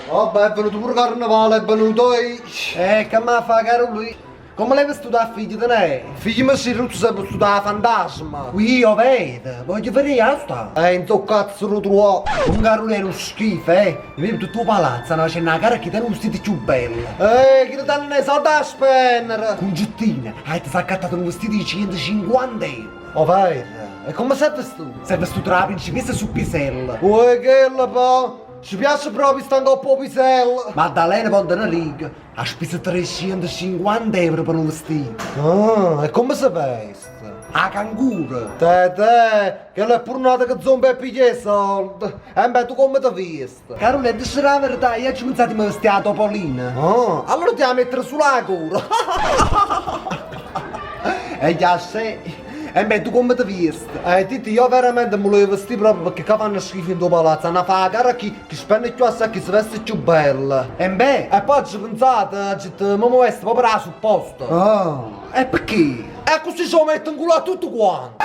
Vabbè, è venuto pure carnevale, è venuto e... che mi fa caro lui? Come l'hai vestito a figlio di lei? Figlio mi si ruzza sempre studiare a fantasma. Qui io vedo, voglio vedere a sta. In to cazzo lo trovo. Un caro lei è uno schifo, Mi vedo tutto palazzo, no? C'è una cara che tiene un vestito più bello. Che ti danno i soldi a spendere. Con Gittina, ti sei accattato un vestito di 150 euro. Oh, vai. E come sei vestito? Sei vestito da principessa su Pisella. Vuoi che la fa? Ci piace proprio stando un po' Pisella. Maddalena Ponteneric ha speso 350 euro per un vestito. E come si veste? A canguro. Te, che l'è pure nata che zombi e piglia i soldi. Beh, tu come ti vesti? Carole, dici la verità, io ci pensavo di me vestire a Topolina. Allora ti la mettere sulla cura. E già sei. Beh, tu come ti vesti? Titi, io veramente mi volevo vestire proprio perché qua fanno schifo in tuo palazzo. Hanno fatto la gara chi spende più assai, chi si veste più bella. Beh, e poi ci pensate, che mi veste proprio al supposto. E perché? E così ci metto in culo a tutto quanto.